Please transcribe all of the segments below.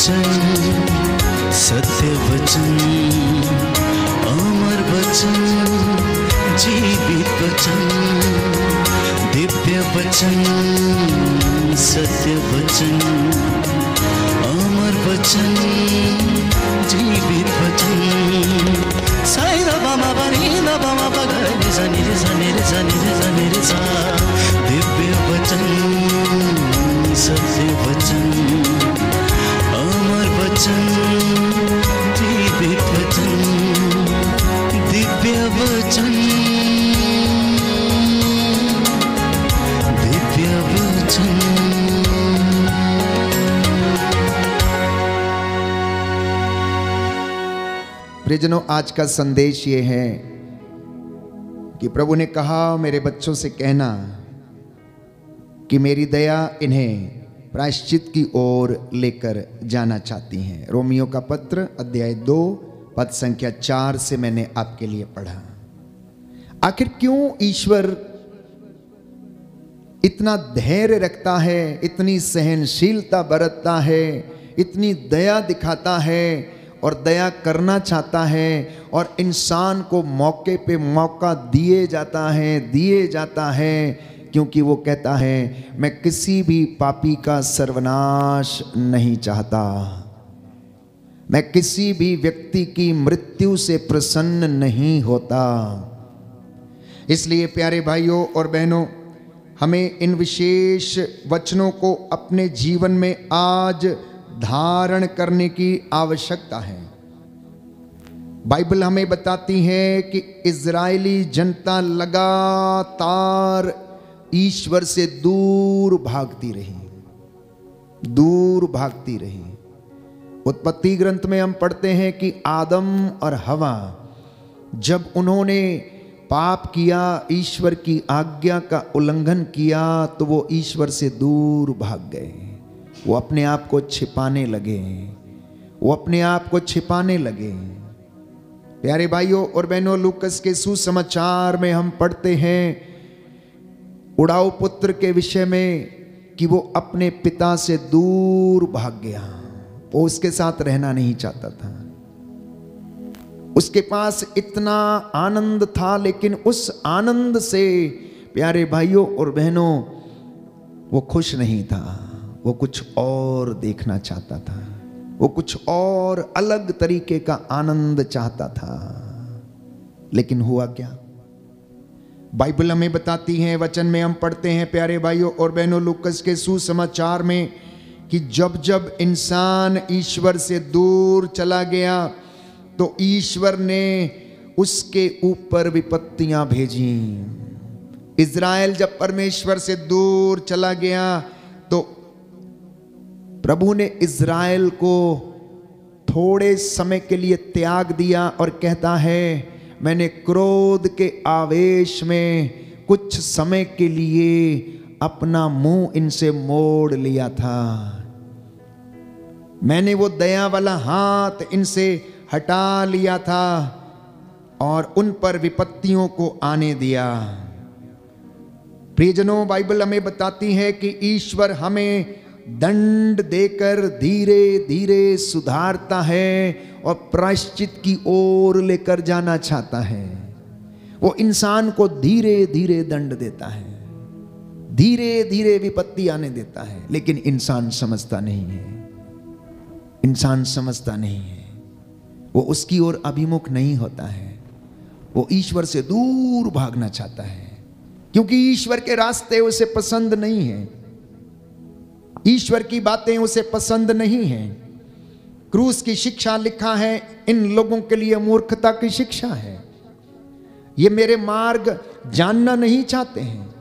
वचन, सत्य वचन, अमर वचन, जीवित वचन, दिव्य वचन, सत्य वचन, अमर वचन, जीवित वचन। साई दा बामा बनी दा बामा बगा रे सा नि रे सा नि रे सा नि रे सा नि रे सा। दिव्य वचन, सत्य वचन, अमर वचन, जीवित वचन, दिव्य वचन, दिव्य वचन। प्रियजनों, आज का संदेश ये है कि प्रभु ने कहा मेरे बच्चों से कहना कि मेरी दया इन्हें प्रायश्चित की ओर लेकर जाना चाहती है। रोमियो का पत्र अध्याय 2 पद संख्या 4 से मैंने आपके लिए पढ़ा। आखिर क्यों ईश्वर इतना धैर्य रखता है, इतनी सहनशीलता बरतता है, इतनी दया दिखाता है और दया करना चाहता है, और इंसान को मौके पे मौका दिए जाता है, क्योंकि वो कहता है मैं किसी भी पापी का सर्वनाश नहीं चाहता, मैं किसी भी व्यक्ति की मृत्यु से प्रसन्न नहीं होता। इसलिए प्यारे भाइयों और बहनों, हमें इन विशेष वचनों को अपने जीवन में आज धारण करने की आवश्यकता है। बाइबल हमें बताती है कि इजरायली जनता लगातार ईश्वर से दूर भागती रही। उत्पत्ति ग्रंथ में हम पढ़ते हैं कि आदम और हवा जब उन्होंने पाप किया, ईश्वर की आज्ञा का उल्लंघन किया, तो वो ईश्वर से दूर भाग गए। वो अपने आप को छिपाने लगे। प्यारे भाइयों और बहनों, लूकस के सुसमाचार में हम पढ़ते हैं उड़ाऊ पुत्र के विषय में कि वो अपने पिता से दूर भाग गया। वो उसके साथ रहना नहीं चाहता था। उसके पास इतना आनंद था, लेकिन उस आनंद से प्यारे भाइयों और बहनों वो खुश नहीं था। वो कुछ और देखना चाहता था, वो कुछ और अलग तरीके का आनंद चाहता था। लेकिन हुआ क्या? बाइबल हमें बताती है, वचन में हम पढ़ते हैं प्यारे भाइयों और बहनों, लूकस के सुसमाचार में कि जब जब इंसान ईश्वर से दूर चला गया तो ईश्वर ने उसके ऊपर विपत्तियां भेजी। इज़राइल जब परमेश्वर से दूर चला गया तो प्रभु ने इज़राइल को थोड़े समय के लिए त्याग दिया और कहता है मैंने क्रोध के आवेश में कुछ समय के लिए अपना मुंह इनसे मोड़ लिया था। मैंने वो दया वाला हाथ इनसे हटा लिया था और उन पर विपत्तियों को आने दिया। प्रियजनों, बाइबल हमें बताती है कि ईश्वर हमें दंड देकर धीरे धीरे सुधारता है और प्रायश्चित की ओर लेकर जाना चाहता है। वो इंसान को धीरे धीरे दंड देता है, धीरे धीरे विपत्ति आने देता है, लेकिन इंसान समझता नहीं है। वो उसकी ओर अभिमुख नहीं होता है। वो ईश्वर से दूर भागना चाहता है, क्योंकि ईश्वर के रास्ते उसे पसंद नहीं है, ईश्वर की बातें उसे पसंद नहीं है। क्रूस की शिक्षा लिखा है इन लोगों के लिए मूर्खता की शिक्षा है। ये मेरे मार्ग जानना नहीं चाहते हैं,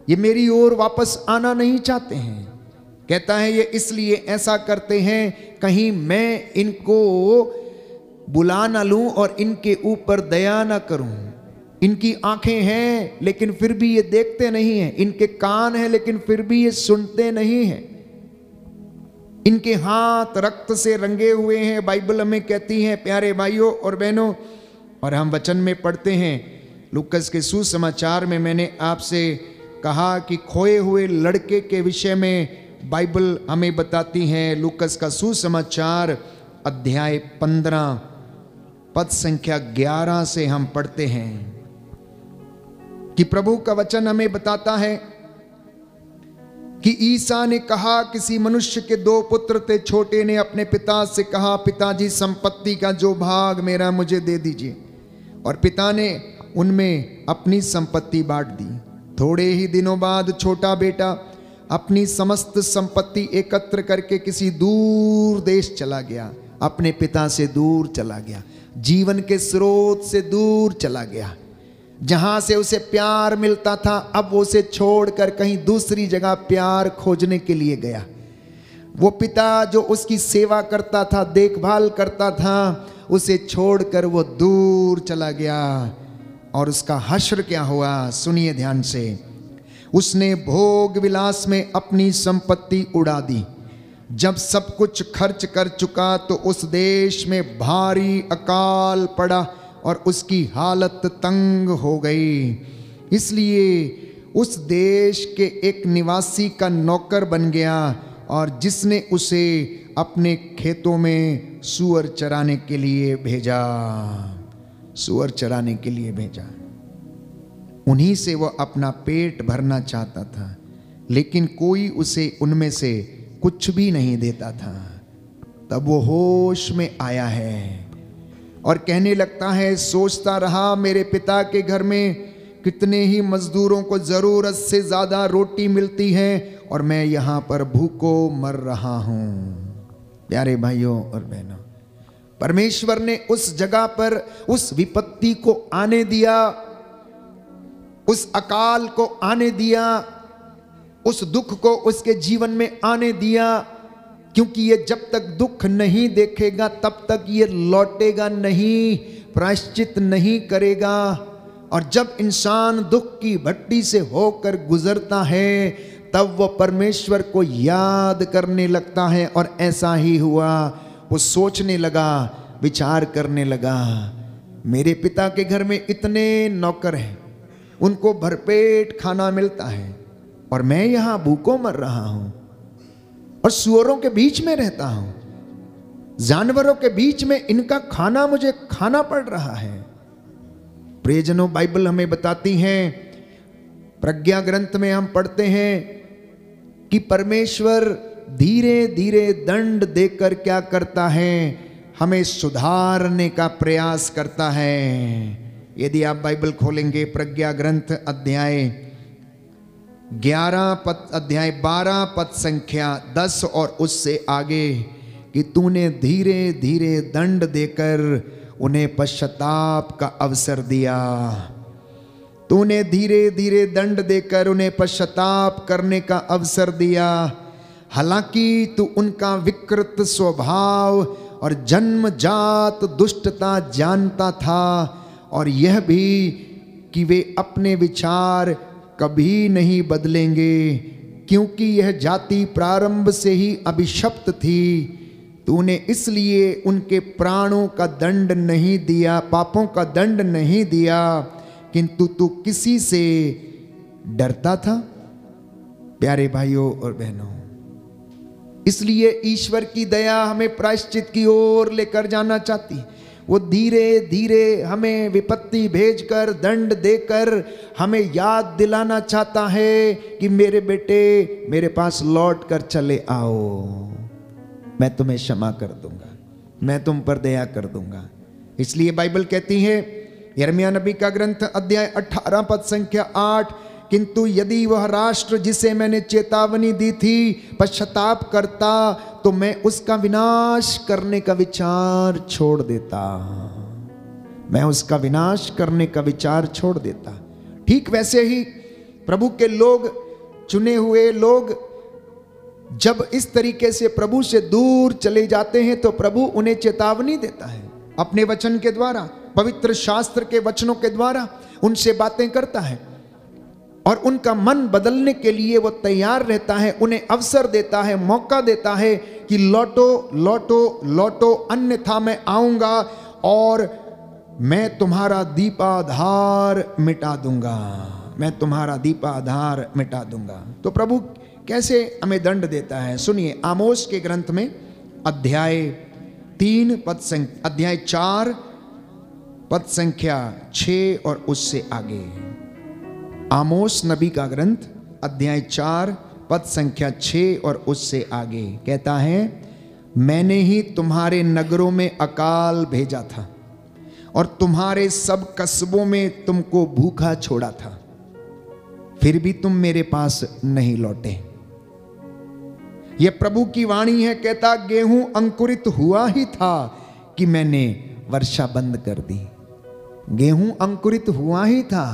ये मेरी ओर वापस आना नहीं चाहते हैं। कहता है ये इसलिए ऐसा करते हैं कहीं मैं इनको बुला ना लूं और इनके ऊपर दया ना करूं। इनकी आंखें हैं लेकिन फिर भी ये देखते नहीं हैं, इनके कान हैं लेकिन फिर भी ये सुनते नहीं हैं, इनके हाथ रक्त से रंगे हुए हैं, बाइबल हमें कहती है प्यारे भाइयों और बहनों। और हम वचन में पढ़ते हैं लूकस के सुसमाचार में, मैंने आपसे कहा कि खोए हुए लड़के के विषय में बाइबल हमें बताती है, लूकस का सुसमाचार अध्याय 15 पद संख्या 11 से हम पढ़ते हैं कि प्रभु का वचन हमें बताता है कि ईसा ने कहा, किसी मनुष्य के 2 पुत्र थे। छोटे ने अपने पिता से कहा, पिताजी संपत्ति का जो भाग मेरा मुझे दे दीजिए। और पिता ने उनमें अपनी संपत्ति बांट दी। थोड़े ही दिनों बाद छोटा बेटा अपनी समस्त संपत्ति एकत्र करके किसी दूर देश चला गया, अपने पिता से दूर चला गया, जीवन के स्रोत से दूर चला गया। जहां से उसे प्यार मिलता था, अब वो उसे छोड़कर कहीं दूसरी जगह प्यार खोजने के लिए गया। वो पिता जो उसकी सेवा करता था, देखभाल करता था, उसे छोड़कर वो दूर चला गया। और उसका हश्र क्या हुआ, सुनिए ध्यान से। उसने भोग विलास में अपनी संपत्ति उड़ा दी। जब सब कुछ खर्च कर चुका तो उस देश में भारी अकाल पड़ा और उसकी हालत तंग हो गई। इसलिए उस देश के एक निवासी का नौकर बन गया और जिसने उसे अपने खेतों में सूअर चराने के लिए भेजा। सूअर चराने के लिए भेजा। उन्हीं से वह अपना पेट भरना चाहता था, लेकिन कोई उसे उनमें से कुछ भी नहीं देता था। तब वो होश में आया है और कहने लगता है, सोचता रहा मेरे पिता के घर में कितने ही मजदूरों को जरूरत से ज्यादा रोटी मिलती है और मैं यहां पर भूखों मर रहा हूं। प्यारे भाइयों और बहनों, परमेश्वर ने उस जगह पर उस विपत्ति को आने दिया, उस अकाल को आने दिया, उस दुख को उसके जीवन में आने दिया, क्योंकि ये जब तक दुख नहीं देखेगा तब तक ये लौटेगा नहीं, प्रायश्चित नहीं करेगा। और जब इंसान दुख की भट्टी से होकर गुजरता है तब वो परमेश्वर को याद करने लगता है। और ऐसा ही हुआ। वो सोचने लगा, विचार करने लगा, मेरे पिता के घर में इतने नौकर हैं, उनको भरपेट खाना मिलता है और मैं यहां भूखों मर रहा हूं और सूअरों के बीच में रहता हूं, जानवरों के बीच में इनका खाना मुझे खाना पड़ रहा है। प्रियजनों, बाइबल हमें बताती है, प्रज्ञा ग्रंथ में हम पढ़ते हैं कि परमेश्वर धीरे धीरे दंड देकर क्या करता है, हमें सुधारने का प्रयास करता है। यदि आप बाइबल खोलेंगे प्रज्ञा ग्रंथ अध्याय 12 पद संख्या 10 और उससे आगे, कि तूने धीरे धीरे दंड देकर उन्हें पश्चाताप का अवसर दिया। तूने धीरे धीरे दंड देकर उन्हें पश्चाताप करने का अवसर दिया। हालांकि तू उनका विकृत स्वभाव और जन्मजात दुष्टता जानता था और यह भी कि वे अपने विचार कभी नहीं बदलेंगे, क्योंकि यह जाति प्रारंभ से ही अभिशप्त थी। तूने इसलिए उनके प्राणों का दंड नहीं दिया, पापों का दंड नहीं दिया, किंतु तू किसी से डरता था। प्यारे भाइयों और बहनों, इसलिए ईश्वर की दया हमें प्रायश्चित की ओर लेकर जाना चाहती है। वो धीरे धीरे हमें विपत्ति भेजकर, दंड देकर हमें याद दिलाना चाहता है कि मेरे बेटे मेरे पास लौट कर चले आओ, मैं तुम्हें क्षमा कर दूंगा, मैं तुम पर दया कर दूंगा। इसलिए बाइबल कहती है, यिर्मयाह नबी का ग्रंथ अध्याय 18 पद संख्या 8, किंतु यदि वह राष्ट्र जिसे मैंने चेतावनी दी थी पश्चाताप करता तो मैं उसका विनाश करने का विचार छोड़ देता। मैं उसका विनाश करने का विचार छोड़ देता। ठीक वैसे ही प्रभु के लोग, चुने हुए लोग जब इस तरीके से प्रभु से दूर चले जाते हैं तो प्रभु उन्हें चेतावनी देता है अपने वचन के द्वारा, पवित्र शास्त्र के वचनों के द्वारा उनसे बातें करता है और उनका मन बदलने के लिए वो तैयार रहता है, उन्हें अवसर देता है, मौका देता है कि लौटो लौटो लौटो, अन्यथा मैं आऊंगा और मैं तुम्हारा दीपाधार मिटा दूंगा, मैं तुम्हारा दीपाधार मिटा दूंगा। तो प्रभु कैसे हमें दंड देता है। सुनिए, आमोस के ग्रंथ में अध्याय 3 अध्याय 4 पद संख्या 6 और उससे आगे। आमोस नबी का ग्रंथ अध्याय 4 पद संख्या 6 और उससे आगे कहता है, मैंने ही तुम्हारे नगरों में अकाल भेजा था और तुम्हारे सब कस्बों में तुमको भूखा छोड़ा था, फिर भी तुम मेरे पास नहीं लौटे। यह प्रभु की वाणी है। कहता, गेहूं अंकुरित हुआ ही था कि मैंने वर्षा बंद कर दी। गेहूं अंकुरित हुआ ही था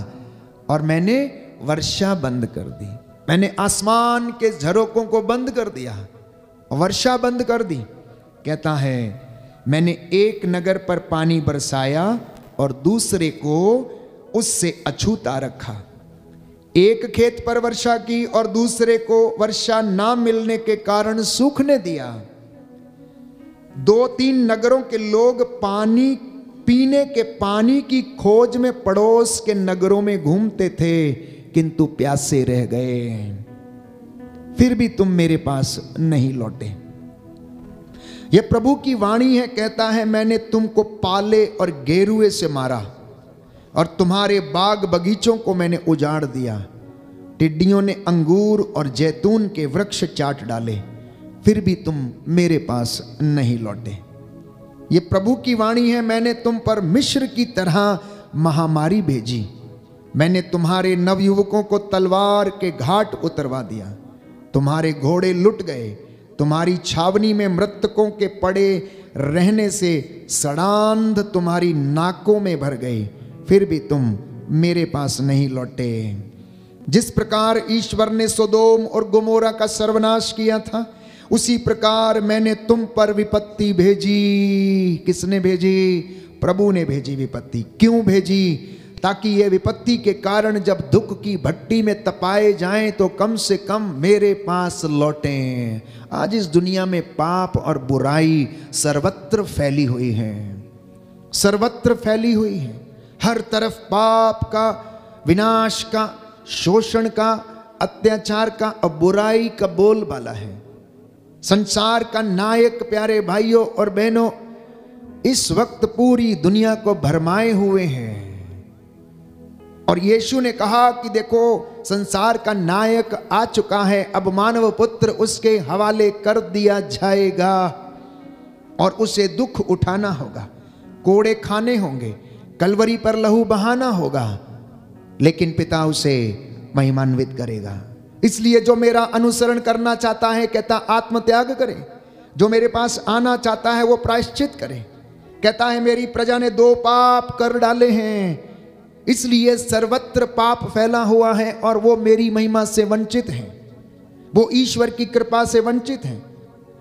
और मैंने वर्षा बंद कर दी। मैंने आसमान के झरोकों को बंद कर दिया, वर्षा बंद कर दी। कहता है, मैंने एक नगर पर पानी बरसाया और दूसरे को उससे अछूता रखा। एक खेत पर वर्षा की और दूसरे को वर्षा ना मिलने के कारण सूखने दिया। 2-3 नगरों के लोग पानी पीने के पानी की खोज में पड़ोस के नगरों में घूमते थे, किंतु प्यासे रह गए, फिर भी तुम मेरे पास नहीं लौटे। यह प्रभु की वाणी है। कहता है, मैंने तुमको पाले और गेरुए से मारा और तुम्हारे बाग बगीचों को मैंने उजाड़ दिया। टिड्डियों ने अंगूर और जैतून के वृक्ष चाट डाले, फिर भी तुम मेरे पास नहीं लौटे। ये प्रभु की वाणी है। मैंने तुम पर मिस्र की तरह महामारी भेजी। मैंने तुम्हारे नवयुवकों को तलवार के घाट उतरवा दिया। तुम्हारे घोड़े लुट गए। तुम्हारी छावनी में मृतकों के पड़े रहने से सड़ांध तुम्हारी नाकों में भर गई, फिर भी तुम मेरे पास नहीं लौटे। जिस प्रकार ईश्वर ने सोदोम और गोमोरा का सर्वनाश किया था, उसी प्रकार मैंने तुम पर विपत्ति भेजी। किसने भेजी? प्रभु ने भेजी विपत्ति। क्यों भेजी? ताकि ये विपत्ति के कारण जब दुख की भट्टी में तपाए जाएं तो कम से कम मेरे पास लौटें। आज इस दुनिया में पाप और बुराई सर्वत्र फैली हुई है, सर्वत्र फैली हुई है। हर तरफ पाप का, विनाश का, शोषण का, अत्याचार का और बुराई का बोलबाला है। संसार का नायक प्यारे भाइयों और बहनों इस वक्त पूरी दुनिया को भरमाए हुए हैं। और यीशु ने कहा कि देखो, संसार का नायक आ चुका है, अब मानव पुत्र उसके हवाले कर दिया जाएगा और उसे दुख उठाना होगा, कोड़े खाने होंगे, कलवरी पर लहू बहाना होगा, लेकिन पिता उसे महिमान्वित करेगा। इसलिए जो मेरा अनुसरण करना चाहता है, कहता आत्मत्याग करे। जो मेरे पास आना चाहता है वो प्रायश्चित करे। कहता है मेरी प्रजा ने 2 पाप कर डाले हैं, इसलिए सर्वत्र पाप फैला हुआ है और वो मेरी महिमा से वंचित हैं। वो ईश्वर की कृपा से वंचित हैं।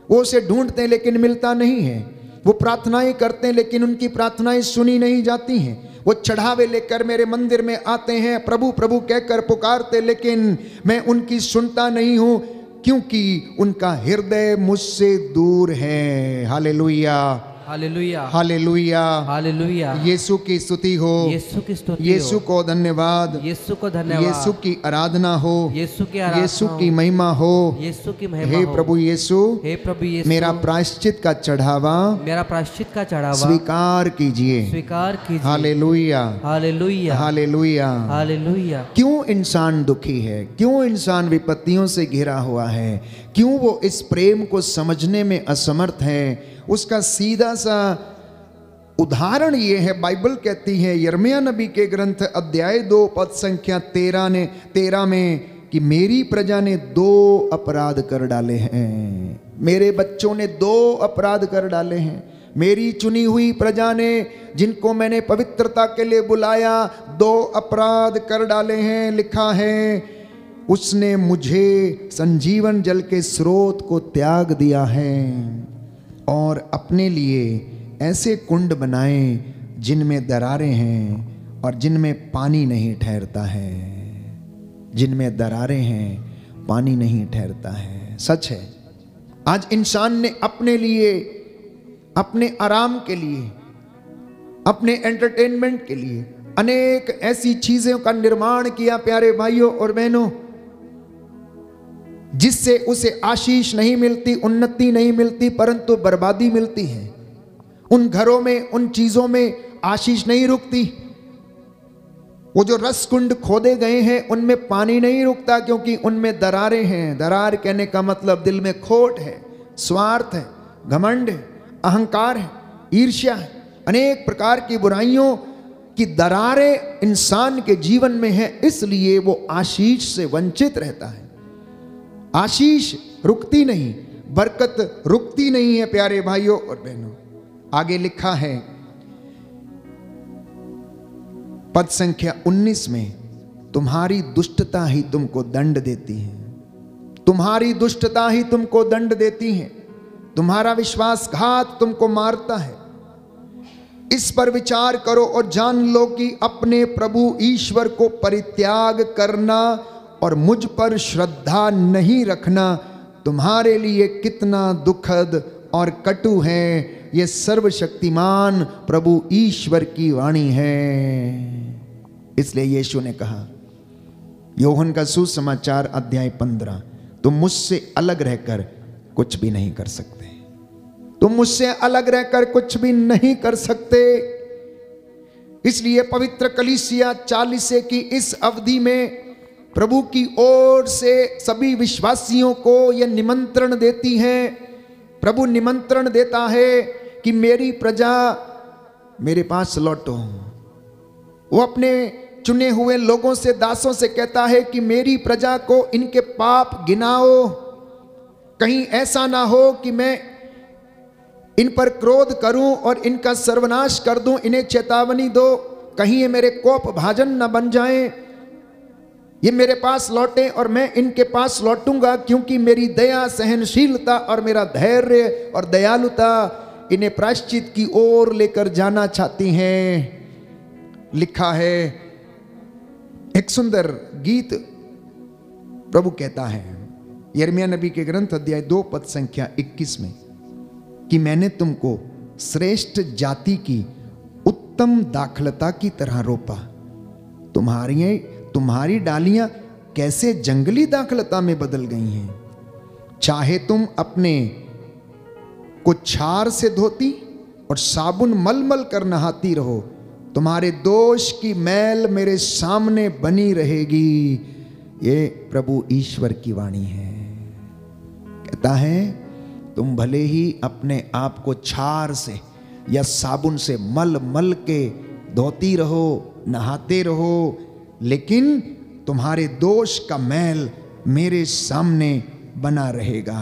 वो उसे ढूंढते हैं लेकिन मिलता नहीं है। वो प्रार्थनाएं करते हैं लेकिन उनकी प्रार्थनाएं सुनी नहीं जाती हैं। वो चढ़ावे लेकर मेरे मंदिर में आते हैं, प्रभु प्रभु कहकर पुकारते, लेकिन मैं उनकी सुनता नहीं हूं, क्योंकि उनका हृदय मुझसे दूर है। Hallelujah, hallelujah, hallelujah, hallelujah. यीशु की स्तुति हो, यीशु की स्तुति हो, यीशु को धन्यवाद, यीशु को धन्यवाद, यीशु की आराधना हो, यीशु की आराधना, यीशु की महिमा हो, यीशु की महिमा हे हो। प्रभु यीशु, हे प्रभु यीशु, मेरा प्रायश्चित का चढ़ावा, मेरा प्रायश्चित का चढ़ावा स्वीकार कीजिए, स्वीकार कीजिए। Hallelujah, hallelujah, hallelujah. हालेलुया। क्यों इंसान दुखी है? क्यों इंसान विपत्तियों से घिरा हुआ है? क्यों वो इस प्रेम को समझने में असमर्थ है? उसका सीधा सा उदाहरण ये है, बाइबल कहती है यिर्मयाह नबी के ग्रंथ अध्याय 2 पद संख्या 13 में कि मेरी प्रजा ने 2 अपराध कर डाले हैं। मेरे बच्चों ने 2 अपराध कर डाले हैं। मेरी चुनी हुई प्रजा ने, जिनको मैंने पवित्रता के लिए बुलाया, 2 अपराध कर डाले हैं। लिखा है, उसने मुझे संजीवन जल के स्रोत को त्याग दिया है और अपने लिए ऐसे कुंड बनाए जिनमें दरारें हैं और जिनमें पानी नहीं ठहरता है। जिनमें दरारें हैं, पानी नहीं ठहरता है। सच है, आज इंसान ने अपने लिए, अपने आराम के लिए, अपने एंटरटेनमेंट के लिए अनेक ऐसी चीजों का निर्माण किया प्यारे भाइयों और बहनों, जिससे उसे आशीष नहीं मिलती, उन्नति नहीं मिलती, परंतु बर्बादी मिलती है। उन घरों में, उन चीजों में आशीष नहीं रुकती। वो जो रस कुंड खोदे गए हैं उनमें पानी नहीं रुकता, क्योंकि उनमें दरारें हैं। दरार कहने का मतलब दिल में खोट है, स्वार्थ है, घमंड है, अहंकार है, ईर्ष्या है, अनेक प्रकार की बुराइयों की दरारें इंसान के जीवन में है, इसलिए वो आशीष से वंचित रहता है। आशीष रुकती नहीं, बरकत रुकती नहीं है प्यारे भाइयों और बहनों। आगे लिखा है पद संख्या 19 में, तुम्हारी दुष्टता ही तुमको दंड देती है, तुम्हारी दुष्टता ही तुमको दंड देती है, तुम्हारा विश्वासघात तुमको मारता है। इस पर विचार करो और जान लो कि अपने प्रभु ईश्वर को परित्याग करना और मुझ पर श्रद्धा नहीं रखना तुम्हारे लिए कितना दुखद और कटु है। ये सर्वशक्तिमान प्रभु ईश्वर की वाणी है। इसलिए यीशु ने कहा, योहन का सुसमाचार अध्याय 15, तुम मुझसे अलग रहकर कुछ भी नहीं कर सकते, तुम मुझसे अलग रहकर कुछ भी नहीं कर सकते। इसलिए पवित्र कलीसिया 40 की इस अवधि में प्रभु की ओर से सभी विश्वासियों को यह निमंत्रण देती है। प्रभु निमंत्रण देता है कि मेरी प्रजा मेरे पास लौटो। वो अपने चुने हुए लोगों से, दासों से कहता है कि मेरी प्रजा को इनके पाप गिनाओ, कहीं ऐसा ना हो कि मैं इन पर क्रोध करूं और इनका सर्वनाश कर दूं। इन्हें चेतावनी दो, कहीं ये मेरे कोप भाजन न बन जाएं। ये मेरे पास लौटे और मैं इनके पास लौटूंगा, क्योंकि मेरी दया, सहनशीलता और मेरा धैर्य और दयालुता इन्हें प्रायश्चित की ओर लेकर जाना चाहती हैं। लिखा है एक सुंदर गीत, प्रभु कहता है यिर्मयाह नबी के ग्रंथ अध्याय 2 पद संख्या 21 में कि मैंने तुमको श्रेष्ठ जाति की उत्तम दाखलता की तरह रोपा, तुम्हारी डालियां कैसे जंगली दाखलता में बदल गई हैं। चाहे तुम अपने को छार से धोती और साबुन मलमल कर नहाती रहो, तुम्हारे दोष की मैल मेरे सामने बनी रहेगी। ये प्रभु ईश्वर की वाणी है। कहता है तुम भले ही अपने आप को छार से या साबुन से मल मल के धोती रहो, नहाते रहो, लेकिन तुम्हारे दोष का मैल मेरे सामने बना रहेगा।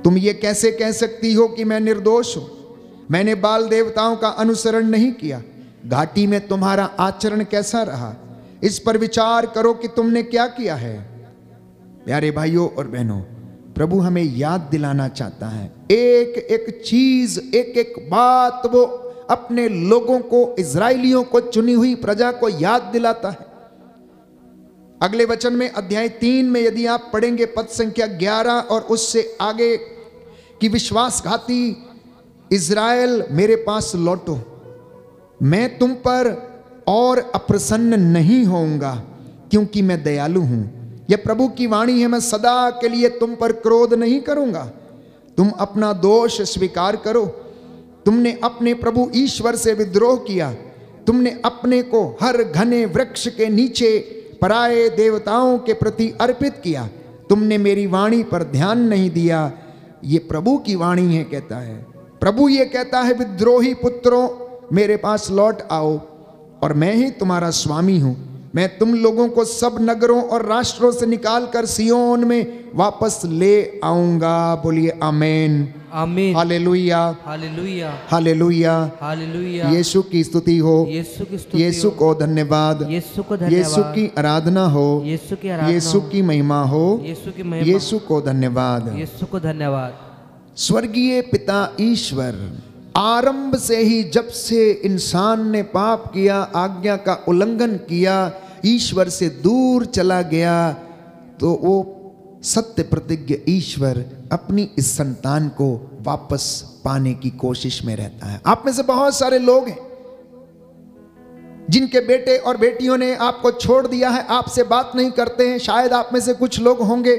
तुम ये कैसे कह सकती हो कि मैं निर्दोष हूं? मैंने बाल देवताओं का अनुसरण नहीं किया। घाटी में तुम्हारा आचरण कैसा रहा, इस पर विचार करो कि तुमने क्या किया है। प्यारे भाइयों और बहनों, प्रभु हमें याद दिलाना चाहता है, एक एक चीज, एक एक बात वो अपने लोगों को, इजराइलियों को, चुनी हुई प्रजा को याद दिलाता है। अगले वचन में अध्याय 3 में यदि आप पढ़ेंगे पद संख्या 11 और उससे आगे कि विश्वासघाती इजराइल मेरे पास लौटो, मैं तुम पर और अप्रसन्न नहीं होऊंगा क्योंकि मैं दयालु हूं। यह प्रभु की वाणी है, मैं सदा के लिए तुम पर क्रोध नहीं करूंगा। तुम अपना दोष स्वीकार करो। तुमने अपने प्रभु ईश्वर से विद्रोह किया। तुमने अपने को हर घने वृक्ष के नीचे पराये देवताओं के प्रति अर्पित किया। तुमने मेरी वाणी पर ध्यान नहीं दिया। ये प्रभु की वाणी है, कहता है प्रभु। ये कहता है विद्रोही पुत्रों मेरे पास लौट आओ और मैं ही तुम्हारा स्वामी हूं। मैं तुम लोगों को सब नगरों और राष्ट्रों से निकालकर सियोन में वापस ले आऊंगा। बोलिए आमीन, आमीन, हालेलुया, हालेलुया, हालेलुया, हालेलुया। यीशु की स्तुति हो, यीशु की स्तुति यीशु हो, को धन्यवाद, यीशु को धन्यवाद, यीशु की आराधना हो, यीशु की आराधना यीशु हो, की महिमा हो, यीशु की महिमा, यीशु को धन्यवाद। यीशु को धन्यवाद। स्वर्गीय पिता ईश्वर आरंभ से ही, जब से इंसान ने पाप किया, आज्ञा का उल्लंघन किया, ईश्वर से दूर चला गया, तो वो सत्य प्रतिज्ञ ईश्वर अपनी इस संतान को वापस पाने की कोशिश में रहता है। आप में से बहुत सारे लोग हैं जिनके बेटे और बेटियों ने आपको छोड़ दिया है, आपसे बात नहीं करते हैं। शायद आप में से कुछ लोग होंगे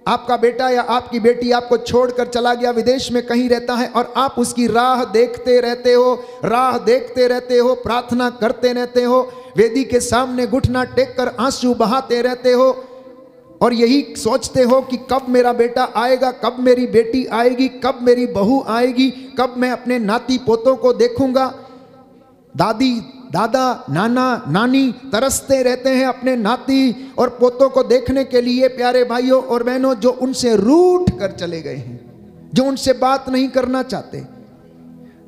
आपका बेटा या आपकी बेटी आपको छोड़कर चला गया, विदेश में कहीं रहता है और आप उसकी राह देखते रहते हो, राह देखते रहते हो, प्रार्थना करते रहते हो, वेदी के सामने घुटना टेक कर आंसू बहाते रहते हो और यही सोचते हो कि कब मेरा बेटा आएगा, कब मेरी बेटी आएगी, कब मेरी बहू आएगी, कब मैं अपने नाती पोतों को देखूंगा। दादी दादा नाना नानी तरसते रहते हैं अपने नाती और पोतों को देखने के लिए। प्यारे भाइयों और बहनों, जो उनसे रूठ कर चले गए हैं, जो उनसे बात नहीं करना चाहते,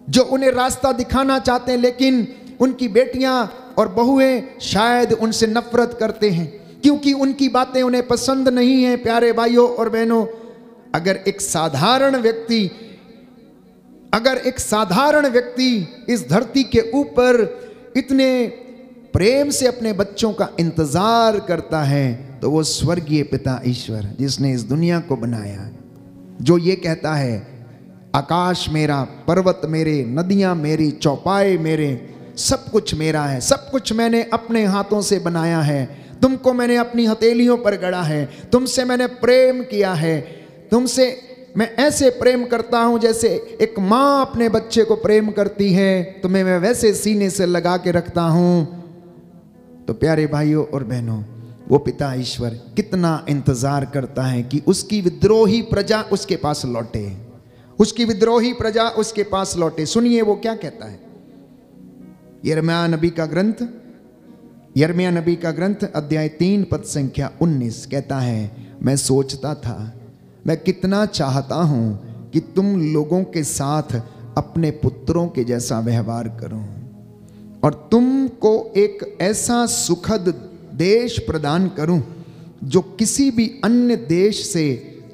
जो उन्हें रास्ता दिखाना चाहते हैं, लेकिन उनकी बेटियां और बहुएं शायद उनसे नफरत करते हैं क्योंकि उनकी बातें उन्हें पसंद नहीं है। प्यारे भाइयों और बहनों, अगर एक साधारण व्यक्ति इस धरती के ऊपर इतने प्रेम से अपने बच्चों का इंतजार करता है तो वो स्वर्गीय पिता ईश्वर, जिसने इस दुनिया को बनाया, जो ये कहता है आकाश मेरा, पर्वत मेरे, नदियां मेरी, चौपाए मेरे, सब कुछ मेरा है, सब कुछ मैंने अपने हाथों से बनाया है, तुमको मैंने अपनी हथेलियों पर गढ़ा है, तुमसे मैंने प्रेम किया है, तुमसे मैं ऐसे प्रेम करता हूं जैसे एक माँ अपने बच्चे को प्रेम करती है, तुम्हें मैं वैसे सीने से लगा के रखता हूं। तो प्यारे भाइयों और बहनों, वो पिता ईश्वर कितना इंतजार करता है कि उसकी विद्रोही प्रजा उसके पास लौटे, उसकी विद्रोही प्रजा उसके पास लौटे। सुनिए वो क्या कहता है। यिर्मयाह नबी का ग्रंथ अध्याय 3 पद संख्या 19 कहता है, मैं सोचता था, मैं कितना चाहता हूं कि तुम लोगों के साथ अपने पुत्रों के जैसा व्यवहार करूं और तुमको एक ऐसा सुखद देश प्रदान करूं जो किसी भी अन्य देश से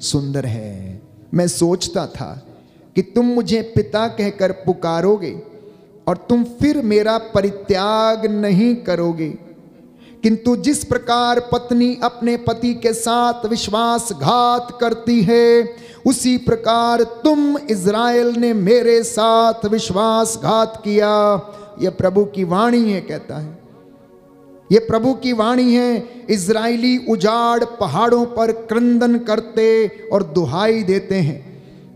सुंदर है। मैं सोचता था कि तुम मुझे पिता कहकर पुकारोगे और तुम फिर मेरा परित्याग नहीं करोगे, किंतु जिस प्रकार पत्नी अपने पति के साथ विश्वासघात करती है, उसी प्रकार तुम इज़राइल ने मेरे साथ विश्वासघात किया। यह प्रभु की वाणी है, कहता है, यह प्रभु की वाणी है। इज़राइली उजाड़ पहाड़ों पर क्रंदन करते और दुहाई देते हैं,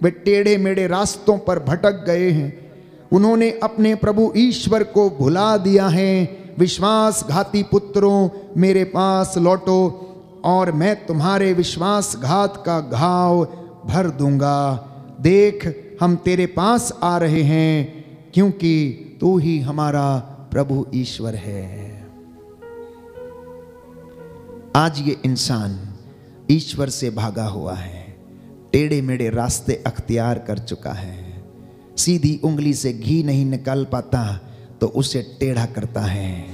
वे टेढ़े मेढ़े रास्तों पर भटक गए हैं, उन्होंने अपने प्रभु ईश्वर को भुला दिया है। विश्वासघाती पुत्रों, मेरे पास लौटो और मैं तुम्हारे विश्वासघात का घाव भर दूंगा। देख, हम तेरे पास आ रहे हैं, क्योंकि तू ही हमारा प्रभु ईश्वर है। आज ये इंसान ईश्वर से भागा हुआ है, टेढ़े मेढ़े रास्ते अख्तियार कर चुका है, सीधी उंगली से घी नहीं निकाल पाता तो उसे टेढ़ा करता है,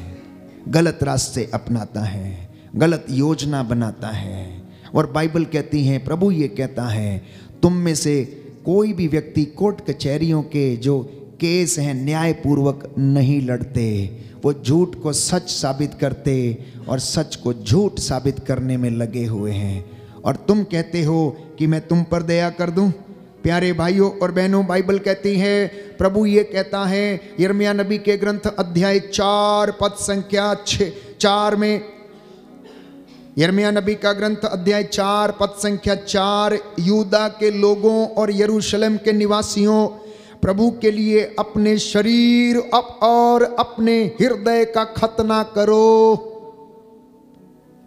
गलत रास्ते अपनाता है, गलत योजना बनाता है। और बाइबल कहती है, प्रभु ये कहता है, तुम में से कोई भी व्यक्ति कोर्ट कचहरियों के जो केस हैं न्यायपूर्वक नहीं लड़ते, वो झूठ को सच साबित करते और सच को झूठ साबित करने में लगे हुए हैं, और तुम कहते हो कि मैं तुम पर दया कर दूं। प्यारे भाइयों और बहनों, बाइबल कहती है, प्रभु ये कहता है यिर्मयाह नबी के ग्रंथ अध्याय 4 पद संख्या 4 में, यिर्मयाह नबी का ग्रंथ अध्याय 4 पद संख्या 4, यूदा के लोगों और यरूशलेम के निवासियों, प्रभु के लिए अपने शरीर और अपने हृदय का खतना करो,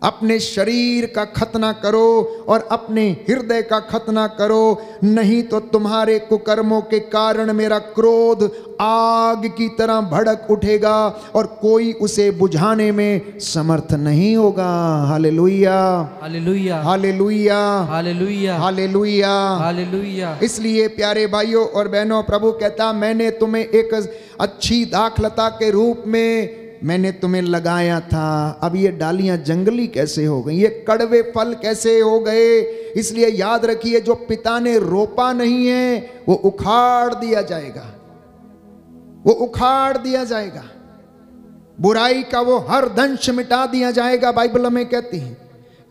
अपने शरीर का खतना करो और अपने हृदय का खतना करो, नहीं तो तुम्हारे कुकर्मों के कारण मेरा क्रोध आग की तरह भड़क उठेगा और कोई उसे बुझाने में समर्थ नहीं होगा। Hallelujah, hallelujah, hallelujah, hallelujah, hallelujah, hallelujah. इसलिए प्यारे भाइयों और बहनों, प्रभु कहता, मैंने तुम्हें एक अच्छी दाखलता के रूप में मैंने तुम्हें लगाया था, अब ये डालियां जंगली कैसे हो गई, ये कड़वे फल कैसे हो गए। इसलिए याद रखिए, जो पिता ने रोपा नहीं है वो उखाड़ दिया जाएगा, वो उखाड़ दिया जाएगा। बुराई का वो हर दंश मिटा दिया जाएगा, बाइबल हमें कहती है।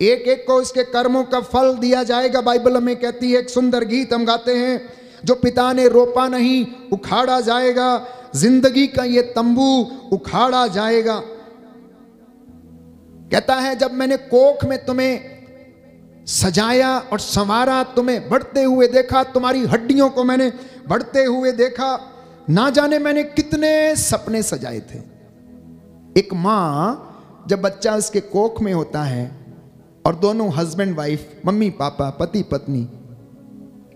एक एक को इसके कर्मों का फल दिया जाएगा, बाइबल हमें कहती है। एक सुंदर गीत हम गाते हैं, जो पिता ने रोपा नहीं उखाड़ा जाएगा, जिंदगी का ये तंबू उखाड़ा जाएगा। कहता है, जब मैंने कोख में तुम्हें सजाया और संवारा, तुम्हें बढ़ते हुए देखा, तुम्हारी हड्डियों को मैंने बढ़ते हुए देखा, ना जाने मैंने कितने सपने सजाए थे। एक माँ जब बच्चा उसके कोख में होता है और दोनों हस्बैंड वाइफ, मम्मी पापा, पति पत्नी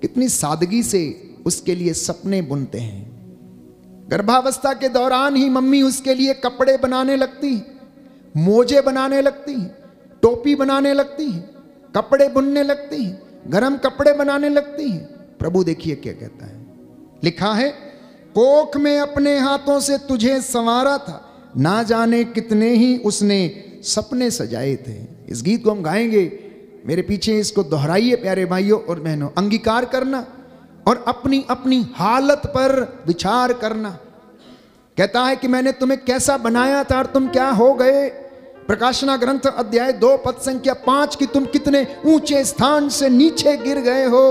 कितनी सादगी से उसके लिए सपने बुनते हैं। गर्भावस्था के दौरान ही मम्मी उसके लिए कपड़े बनाने लगती, मोजे बनाने लगती, टोपी बनाने लगती, कपड़े बुनने लगती, गरम कपड़े बनाने लगती। प्रभु देखिए क्या कहता है, लिखा है, कोख में अपने हाथों से तुझे संवारा था, ना जाने कितने ही उसने सपने सजाए थे। इस गीत को हम गाएंगे, मेरे पीछे इसको दोहराइए प्यारे भाइयों और बहनों। अंगीकार करना और अपनी अपनी हालत पर विचार करना। कहता है कि मैंने तुम्हें कैसा बनाया था और तुम क्या हो गए। प्रकाशना ग्रंथ अध्याय 2 पद संख्या 5 की तुम कितने ऊंचे स्थान से नीचे गिर गए हो।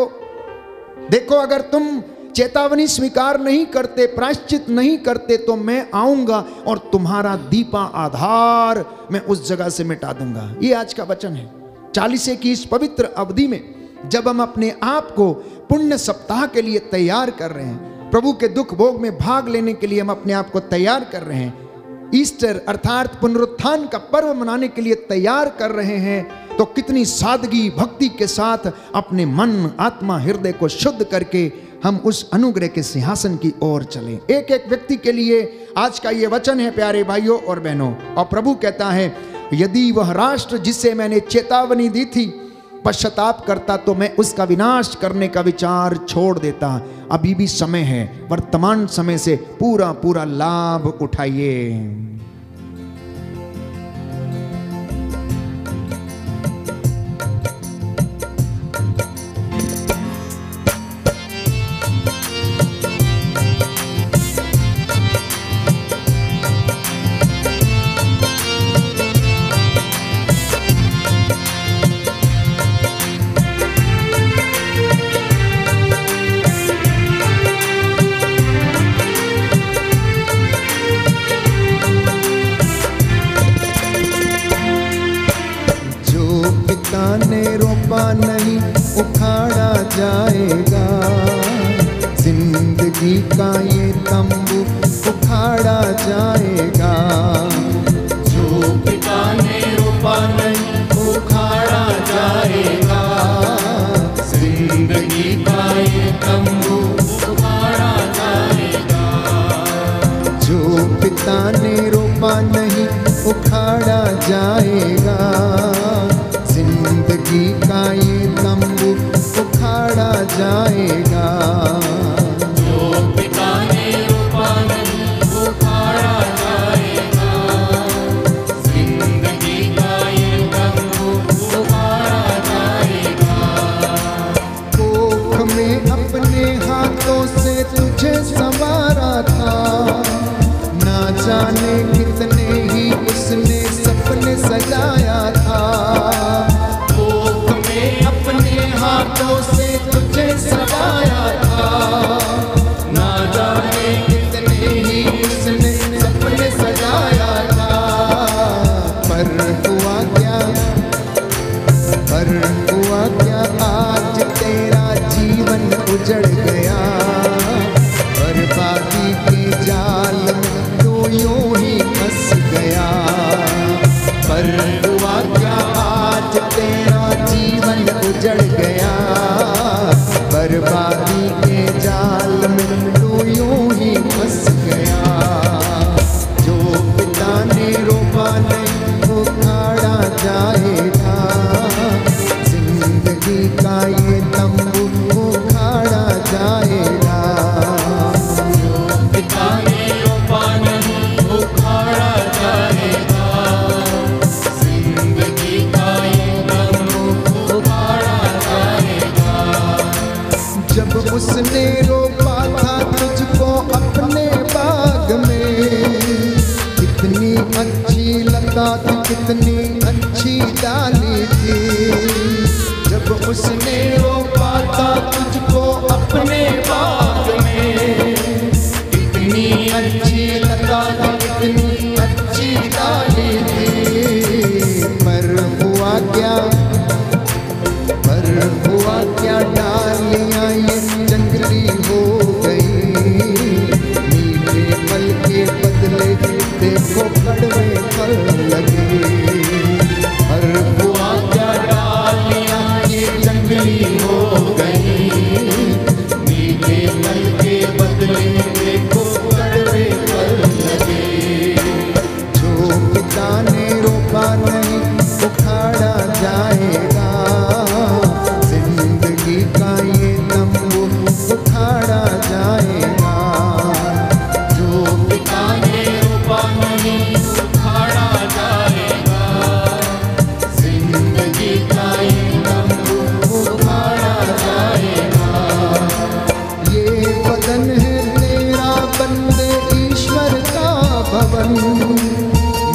देखो, अगर तुम चेतावनी स्वीकार नहीं करते, प्रायश्चित नहीं करते, तो मैं आऊंगा और तुम्हारा दीपा आधार मैं उस जगह से मिटा दूंगा। ये आज का वचन है। 40 की इस पवित्र अवधि में जब हम अपने आप को पुण्य सप्ताह के लिए तैयार कर रहे हैं, प्रभु के दुख भोग में भाग लेने के लिए हम अपने आप को तैयार कर रहे हैं, ईस्टर अर्थात पुनरुत्थान का पर्व मनाने के लिए तैयार कर रहे हैं, तो कितनी सादगी भक्ति के साथ अपने मन, आत्मा, हृदय को शुद्ध करके हम उस अनुग्रह के सिंहासन की ओर चलें। एक एक व्यक्ति के लिए आज का ये वचन है प्यारे भाइयों और बहनों। और प्रभु कहता है, यदि वह राष्ट्र जिसे मैंने चेतावनी दी थी पश्चाताप करता तो मैं उसका विनाश करने का विचार छोड़ देता। अभी भी समय है, वर्तमान समय से पूरा पूरा लाभ उठाइए। नहीं उखाड़ा जाएगा, जिंदगी का ये तंबू उखाड़ा जाएगा। जो पिता ने रोपा नहीं उखाड़ा जाएगा, जिंदगी का ये तंबू उखाड़ा जाएगा। जो पिता ने रोपा नहीं उखाड़ा जाएगा, जिंदगी का ये तंबू उखाड़ा जाएगा। जो पिता ने रोपा नहीं उखाड़ा जाएगा, जिंदगी का ये तंबू उखाड़ा जाएगा। कोख में अपने हाथों से तुझे संवारा था, ना जाने कितने ही उसने सपने सजाया था। हाथों से तुझे सजाया था, ना जाने कितने ही उसने सपने सजाया था। पर हुआ क्या, पर हुआ क्या, आज तेरा जीवन उजड़ गया। बर्बादी के जाल में तो यूं ही फंस गया। पर हुआ क्या, आज तेरा जीवन उजड़ गया। बर्बादी के जाल में तो यूं ही फंस गया। जो पिता ने रोपा नहीं उखाड़ा जाएगा, जिंदगी का ये तंबू उखाड़ा जाएगा। जो पिता ने रोपा नहीं उखाड़ा जाएगा, जिंदगी का ये तंबू उखाड़ा जाएगा। जब उसने रोपा था तुझको अपने बाग में, कितनी अच्छी लता थी, कितनी अच्छी डाली थी। जब उसने रोपा था तुझको अपने बाग में, कितनी अच्छी लता थी, कितनी अच्छी डाली थी। पर हुआ क्या, हो गई। मीठे फल के बदले देखो कड़वे फल लगे। जो पिता ने रोपा नहीं उखाड़ा जाएगा। जिंदगी का ये तंबू उखाड़ा जाएगा। जो पिता ने रोपा नहीं उखाड़ा जाएगा। जिंदगी का ये तंबू उखाड़ा जाएगा। ये बदन है तेरा बंदे ईश्वर का भवन।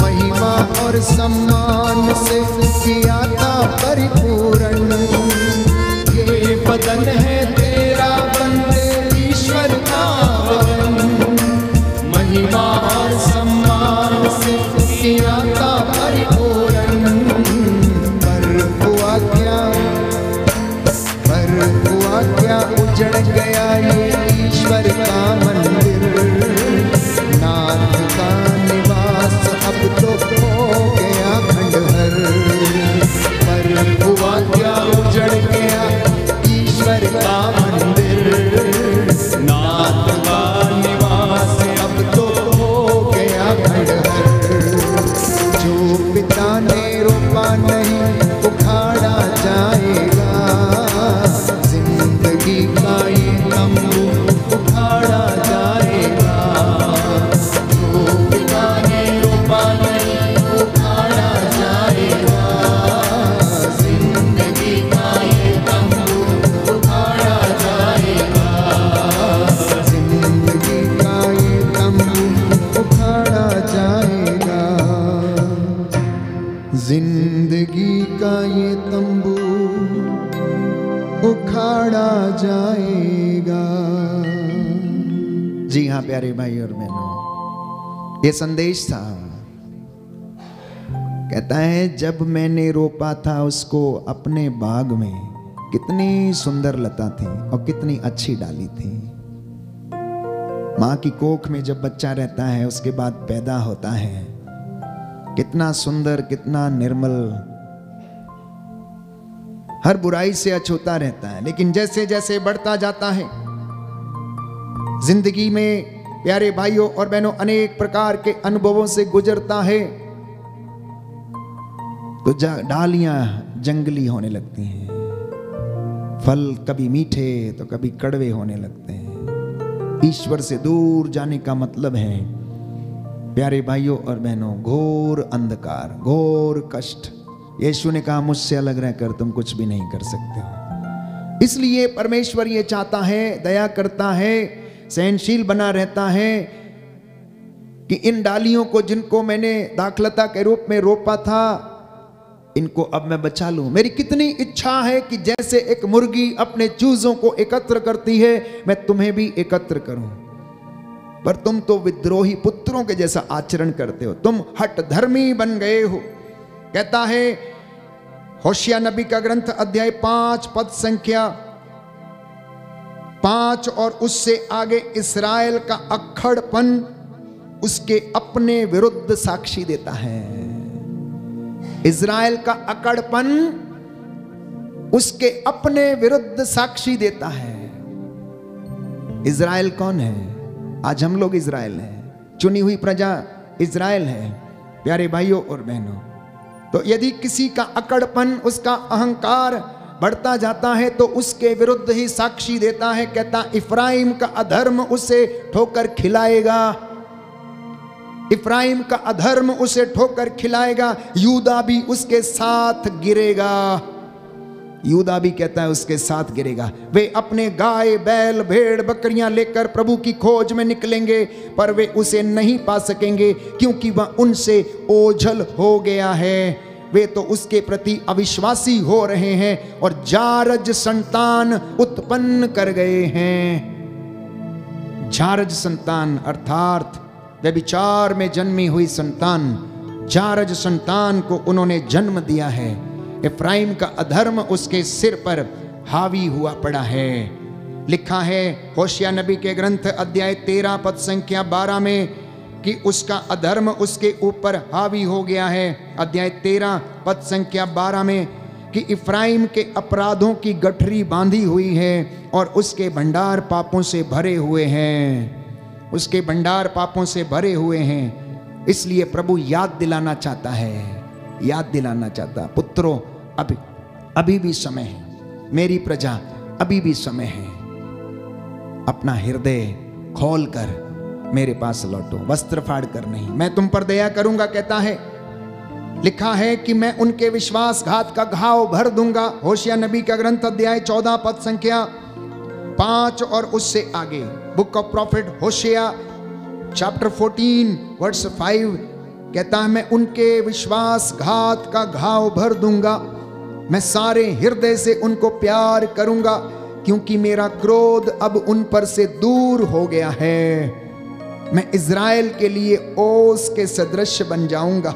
महिमा और सम्मान से किया था परिपूर्ण। ये बदन है तेरा बंदे ईश्वर का भवन। महिमा और सम्मान से किया था परिपूर्ण। पर हुआ क्या उजड़ गया ये ईश्वर का मंदिर। नाथ का निवास अब तो हो गया खंडहर। पर हुआ क्या उजड़ गया ईश्वर का मंदिर। नाथ का निवास अब तो हो गया खंडहर। जो पिता ने रोपा नहीं उखाड़ा जाएगा। जिंदगी का ये तंबू उखाड़ा जाएगा। जो पिता ने रोपा नहीं उखाड़ा जाएगा। जिंदगी का ये तंबू उखाड़ा जाएगा। जिंदगी का ये तंबू उखाड़ा जाएगा। जिंदगी का ये तंबू उखाड़ा जाएगा। जी हाँ प्यारे भाई और बहनों, ये संदेश था। कहता है जब मैंने रोपा था उसको अपने बाग में, कितनी सुंदर लता थी और कितनी अच्छी डाली थी। माँ की कोख में जब बच्चा रहता है उसके बाद पैदा होता है, कितना सुंदर, कितना निर्मल, हर बुराई से अछूता रहता है। लेकिन जैसे जैसे बढ़ता जाता है जिंदगी में प्यारे भाइयों और बहनों, अनेक प्रकार के अनुभवों से गुजरता है तो डालियां जंगली होने लगती हैं। फल कभी मीठे तो कभी कड़वे होने लगते हैं। ईश्वर से दूर जाने का मतलब है प्यारे भाइयों और बहनों घोर अंधकार, घोर कष्ट। यीशु ने कहा मुझसे अलग रहकर तुम कुछ भी नहीं कर सकते हो। इसलिए परमेश्वर ये चाहता है, दया करता है, सहनशील बना रहता है कि इन डालियों को जिनको मैंने दाखलता के रूप में रोपा था, इनको अब मैं बचा लूं। मेरी कितनी इच्छा है कि जैसे एक मुर्गी अपने चूजों को एकत्र करती है, मैं तुम्हें भी एकत्र करूं। पर तुम तो विद्रोही पुत्रों के जैसा आचरण करते हो, तुम हठ धर्मी बन गए हो। कहता है होशिया नबी का ग्रंथ अध्याय 5 पद संख्या 5 और उससे आगे, इस्राएल का अक्खड़पन उसके अपने विरुद्ध साक्षी देता है। इस्राएल का अकड़पन उसके अपने विरुद्ध साक्षी देता है। इस्राएल कौन है? आज हम लोग इस्राएल हैं, चुनी हुई प्रजा इस्राएल है प्यारे भाइयों और बहनों। तो यदि किसी का अकड़पन, उसका अहंकार बढ़ता जाता है तो उसके विरुद्ध ही साक्षी देता है। कहता इफ्राइम का अधर्म उसे ठोकर खिलाएगा, इफ्राइम का अधर्म उसे ठोकर खिलाएगा, यूदा भी उसके साथ गिरेगा। यूदा भी कहता है उसके साथ गिरेगा। वे अपने गाय बैल भेड़ बकरियां लेकर प्रभु की खोज में निकलेंगे, पर वे उसे नहीं पा सकेंगे क्योंकि वह उनसे ओझल हो गया है। वे तो उसके प्रति अविश्वासी हो रहे हैं और जारज संतान उत्पन्न कर गए हैं। जारज संतान अर्थात व्यभिचार में जन्मी हुई संतान, जारज संतान को उन्होंने जन्म दिया है। इफ्राइम का अधर्म उसके सिर पर हावी हुआ पड़ा है। लिखा है होशिया नबी के ग्रंथ अध्याय 13 पद संख्या 12 में कि उसका अधर्म उसके ऊपर हावी हो गया है। अध्याय 13 पद संख्या 12 में कि इफ्राइम के अपराधों की गठरी बांधी हुई है और उसके भंडार पापों से भरे हुए हैं, उसके भंडार पापों से भरे हुए हैं। इसलिए प्रभु याद दिलाना चाहता है, याद दिलाना चाहता, पुत्रों अभी भी समय है, मेरी प्रजा अभी भी समय है, अपना हृदय खोल कर मेरे पास लौटो, वस्त्र फाड़ कर नहीं, मैं तुम पर दया करूंगा कहता है। लिखा है कि मैं उनके विश्वासघात का घाव भर दूंगा। होशिया नबी का ग्रंथ अध्याय 14 पद संख्या 5 और उससे आगे, book of prophet Hosea chapter 14 verse 5 कहता है, मैं उनके विश्वासघात का घाव भर दूंगा, मैं सारे हृदय से उनको प्यार करूंगा, क्योंकि मेरा क्रोध अब उन पर से दूर हो गया है। मैं इज़राइल के लिए ओस के सदृश बन जाऊंगा,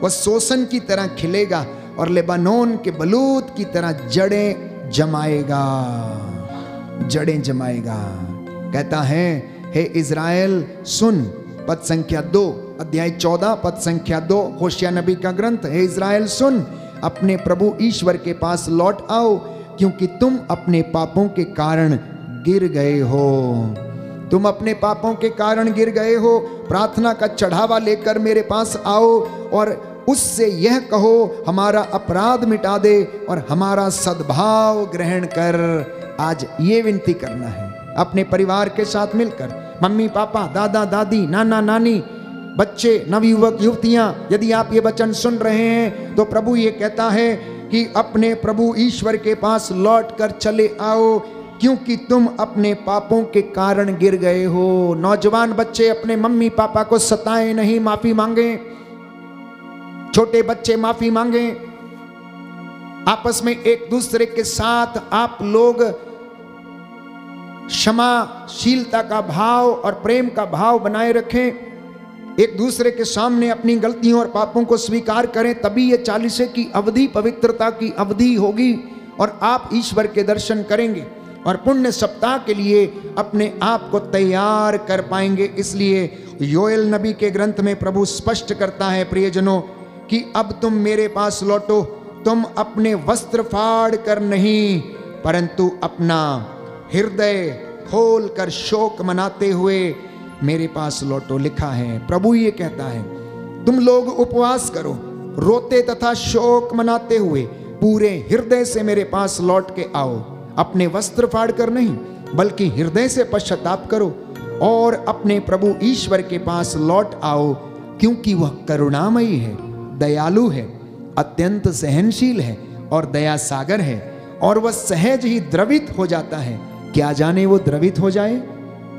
वह सोसन की तरह खिलेगा और लेबानोन के बलूत की तरह जड़ें जमाएगा, जड़ें जमाएगा। कहता है, हे इज़राइल सुन, पद संख्या 2 अध्याय 14 पद संख्या 2 होशिया नबी का ग्रंथ। हे इज़राइल सुन, अपने प्रभु ईश्वर के पास लौट आओ, क्योंकि तुम अपने पापों के कारण गिर गए हो, तुम अपने पापों के कारण गिर गए हो। प्रार्थना का चढ़ावा लेकर मेरे पास आओ और उससे यह कहो, हमारा अपराध मिटा दे और हमारा सद्भाव ग्रहण कर। आज ये विनती करना है अपने परिवार के साथ मिलकर, मम्मी पापा, दादा दादी, नाना नानी, बच्चे, नवयुवक युवतियां, यदि आप ये वचन सुन रहे हैं तो प्रभु ये कहता है कि अपने प्रभु ईश्वर के पास लौट कर चले आओ, क्योंकि तुम अपने पापों के कारण गिर गए हो। नौजवान बच्चे अपने मम्मी पापा को सताएं नहीं, माफी मांगे। छोटे बच्चे माफी मांगे। आपस में एक दूसरे के साथ आप लोग क्षमाशीलता का भाव और प्रेम का भाव बनाए रखें। एक दूसरे के सामने अपनी गलतियों और पापों को स्वीकार करें, तभी ये 40 की अवधि पवित्रता की अवधि होगी और आप ईश्वर के दर्शन करेंगे और पुण्य सप्ताह के लिए अपने आप को तैयार कर पाएंगे। इसलिए योएल नबी के ग्रंथ में प्रभु स्पष्ट करता है, प्रियजनों, कि अब तुम मेरे पास लौटो, तुम अपने वस्त्र फाड़ कर नहीं, परंतु अपना हृदय खोल कर शोक मनाते हुए मेरे पास लौटो। लिखा है, प्रभु ये कहता है, तुम लोग उपवास करो, रोते तथा शोक मनाते हुए पूरे हृदय से मेरे पास लौट के आओ। अपने वस्त्र फाड़ कर नहीं, बल्कि हृदय से पश्चाताप करो और अपने प्रभु ईश्वर के पास लौट आओ, क्योंकि वह करुणामयी है, दयालु है, अत्यंत सहनशील है और दया सागर है, और वह सहज ही द्रवित हो जाता है। क्या जाने वो द्रवित हो जाए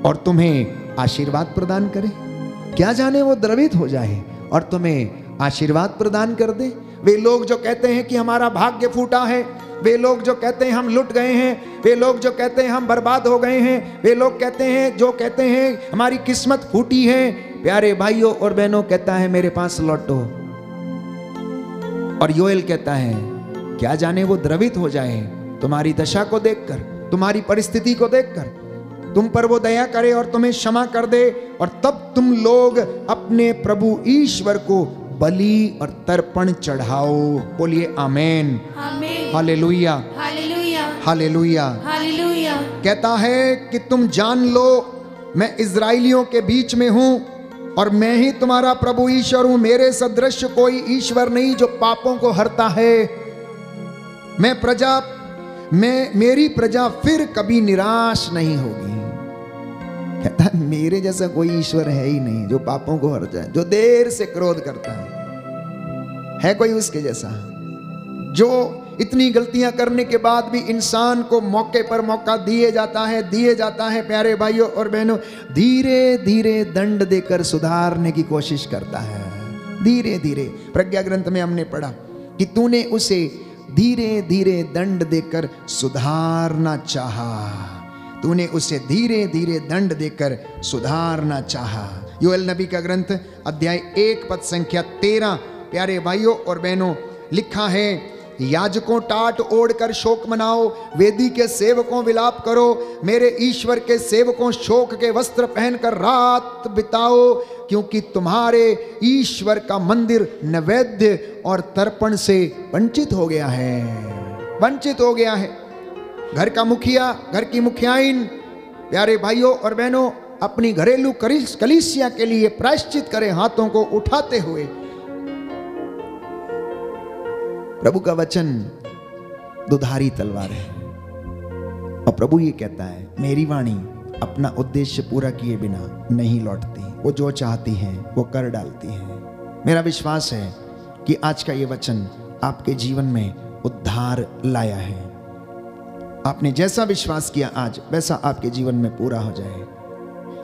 और तुम्हें आशीर्वाद प्रदान करे, क्या जाने वो द्रवित हो जाए और तुम्हें आशीर्वाद प्रदान कर दे। वे लोग जो कहते हैं कि हमारा भाग्य फूटा है, वे लोग जो कहते हैं हम लुट गए हैं, वे लोग जो कहते हैं हम बर्बाद हो गए हैं, वे लोग कहते हैं जो कहते हैं हमारी किस्मत फूटी है, प्यारे भाइयों और बहनों, कहता है मेरे पास लौटो। और योएल कहता है, क्या जाने वो द्रवित हो जाए तुम्हारी दशा को देखकर, तुम्हारी परिस्थिति को देखकर, तुम पर वो दया करे और तुम्हें क्षमा कर दे, और तब तुम लोग अपने प्रभु ईश्वर को बलि और तर्पण चढ़ाओ। बोलिए आमेन, हालेलुया, हालेलुया, हालेलुया, हालेलुया। कहता है कि तुम जान लो मैं इज़राइलियों के बीच में हूं और मैं ही तुम्हारा प्रभु ईश्वर हूं। मेरे सदृश कोई ईश्वर नहीं जो पापों को हरता है। मेरी प्रजा फिर कभी निराश नहीं होगी। कहता है मेरे जैसा कोई ईश्वर है ही नहीं जो पापों को हर जाए, जो देर से क्रोध करता है कोई उसके जैसा, जो इतनी गलतियां करने के बाद भी इंसान को मौके पर मौका दिए जाता है। प्यारे भाइयों और बहनों, धीरे धीरे दंड देकर सुधारने की कोशिश करता है। धीरे धीरे, प्रज्ञा ग्रंथ में हमने पढ़ा कि तूने उसे धीरे धीरे दंड देकर सुधारना चाहा, तूने उसे धीरे धीरे दंड देकर सुधारना चाहा। योएल नबी का ग्रंथ अध्याय 1 पद संख्या 13, प्यारे भाइयों और बहनों, लिखा है याजकों टाट ओढ़कर शोक मनाओ, वेदी के सेवकों विलाप करो, मेरे ईश्वर के सेवकों शोक के वस्त्र पहनकर रात बिताओ, क्योंकि तुम्हारे ईश्वर का मंदिर नैवेद्य और तर्पण से वंचित हो गया है, वंचित हो गया है। घर का मुखिया, घर की मुखियाइन, प्यारे भाइयों और बहनों, अपनी घरेलू कलीसिया के लिए प्रायश्चित करें, हाथों को उठाते हुए। प्रभु का वचन दुधारी तलवार है और प्रभु ये कहता है, मेरी वाणी अपना उद्देश्य पूरा किए बिना नहीं लौटती, वो जो चाहती है वो कर डालती है। मेरा विश्वास है कि आज का ये वचन आपके जीवन में उद्धार लाया है। आपने जैसा विश्वास किया आज, वैसा आपके जीवन में पूरा हो जाए।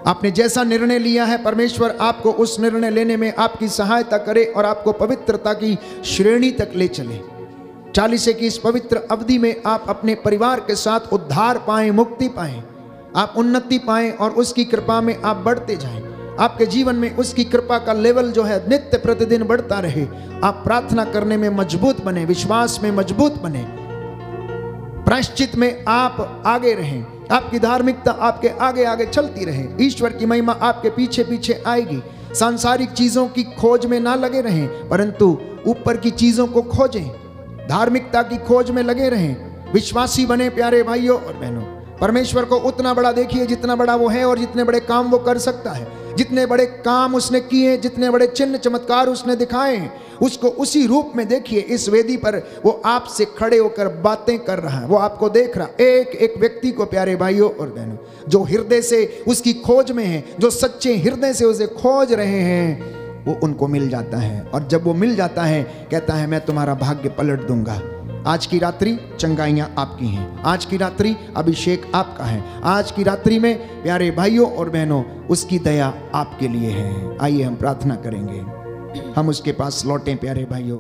आपने जैसा निर्णय लिया है, परमेश्वर आपको उस निर्णय लेने में आपकी सहायता करे और आपको पवित्रता की श्रेणी तक ले चले। 40 की इस पवित्र अवधि में आप अपने परिवार के साथ उद्धार पाएं, मुक्ति पाएं, आप उन्नति पाएं और उसकी कृपा में आप बढ़ते जाएं। आपके जीवन में उसकी कृपा का लेवल जो है नित्य प्रतिदिन बढ़ता रहे। आप प्रार्थना करने में मजबूत बने, विश्वास में मजबूत बने, प्रायश्चित में आप आगे रहें, आपकी धार्मिकता आपके आगे आगे चलती रहे, ईश्वर की महिमा आपके पीछे पीछे आएगी। सांसारिक चीजों की खोज में ना लगे रहें, परंतु ऊपर की चीजों को खोजें, धार्मिकता की खोज में लगे रहें, विश्वासी बने। प्यारे भाइयों और बहनों, परमेश्वर को उतना बड़ा देखिए जितना बड़ा वो है और जितने बड़े काम वो कर सकता है। जितने बड़े काम उसने किए, जितने बड़े चिन्ह चमत्कार उसने दिखाए हैं, उसको उसी रूप में देखिए। इस वेदी पर वो आपसे खड़े होकर बातें कर रहा है, वो आपको देख रहा, एक एक व्यक्ति को। प्यारे भाइयों और बहनों, जो हृदय से उसकी खोज में है, जो सच्चे हृदय से उसे खोज रहे हैं, वो उनको मिल जाता है। और जब वो मिल जाता है, कहता है मैं तुम्हारा भाग्य पलट दूंगा। आज की रात्रि चंगाइयाँ आपकी हैं, आज की रात्रि अभिषेक आपका है, आज की रात्रि में प्यारे भाइयों और बहनों उसकी दया आपके लिए है। आइए हम प्रार्थना करेंगे, हम उसके पास लौटें प्यारे भाइयों।